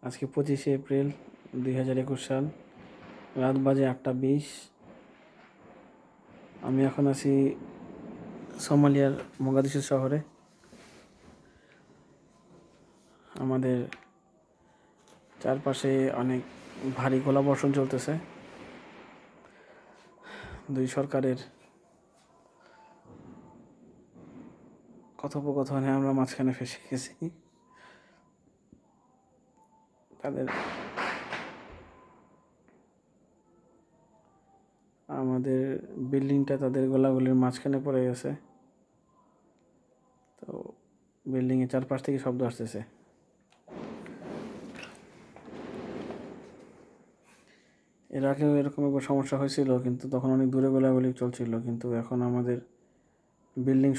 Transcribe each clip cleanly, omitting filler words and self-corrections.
আজকে 25শে এপ্রিল 2021 সাল, রাত বাজে 8:20। আমি এখন আছি সোমালিয়ার মোগাদিশু শহরে। আমাদের চারপাশে অনেক ভারী গোলাবর্ষণ চলতেছে। দুই সরকারের কথোপকথনে আমরা মাঝখানে ফেসে গেছি। আমাদের বিল্ডিংটা তাদের গোলাগুলির মাঝখানে পড়ে গেছে। তো বিল্ডিংয়ের চারপাশ থেকে শব্দ আসতেছে। এর আগেও এরকম একবার সমস্যা হয়েছিল, কিন্তু তখন অনেক দূরে গোলাগুলি চলছিল। কিন্তু এখন আমাদের বিল্ডিং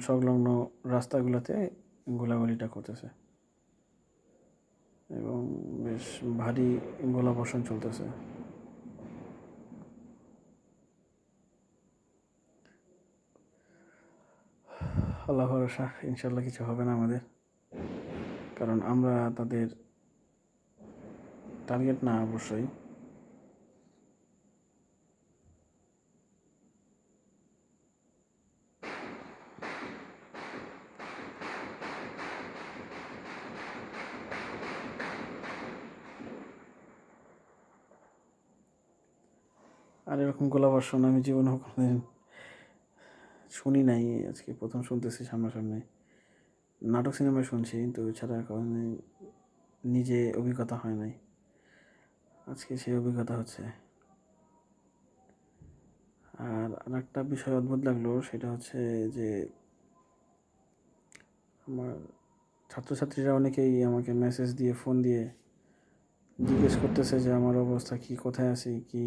সংলগ্ন রাস্তাগুলোতে গোলাগুলিটা করতেছে এবং বেশ ভারী গোলাবর্ষণ চলতেছে। আল্লাহ ভরসা, ইনশাল্লাহ কিছু হবে না আমাদের, কারণ আমরা তাদের টার্গেট না অবশ্যই। আর এরকম গোলাবর্ষণ আমি জীবনে কোনোদিন শুনি নাই, আজকে প্রথম শুনতেছি সামনাসামনি। নাটক সিনেমায় শুনছি, কিন্তু এছাড়া কখনো নিজে অভিজ্ঞতা হয় নাই। আজকে সেই অভিজ্ঞতা হচ্ছে। আর একটা বিষয় অদ্ভুত লাগলো, সেটা হচ্ছে যে আমার ছাত্রছাত্রীরা অনেকেই আমাকে মেসেজ দিয়ে, ফোন দিয়ে জিজ্ঞেস করতেছে যে আমার অবস্থা কি, কোথায় আছি, কি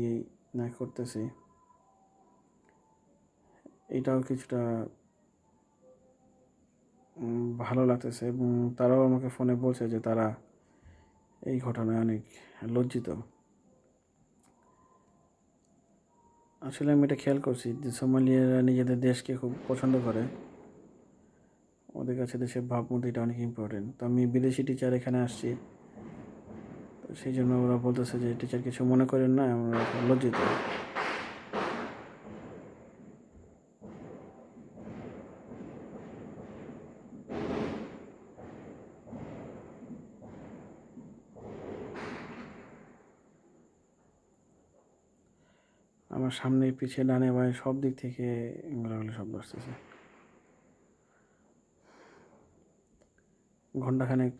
না করতেছি। এটাও কিছুটা ভালো লাগতেছে, এবং তারাও আমাকে ফোনে বলছে যে তারা এই ঘটনায় অনেক লজ্জিত। আসলে আমি এটা খেয়াল করছি যে সোমালিয়ারা নিজেদের দেশকে খুব পছন্দ করে। ওদের কাছে দেশের ভাবমূর্তিটা অনেক ইম্পর্টেন্ট। তো আমি বিদেশি টিচার এখানে আসছি, তো সেই জন্য ওরা বলতেছে যে টিচার কিছু মনে করেন না, আমরা লজ্জিত। আমার সামনে, পিছিয়ে, ডানে বাঁয়ে সব দিক থেকে গোলাগুলি শব্দ আসতেছে। ঘন্টাখানেক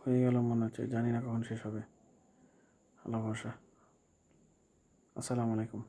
হয়ে গেল মনে হচ্ছে, জানি না কখন শেষ হবে। আল্লাহ ভরসা। আসসালামু আলাইকুম।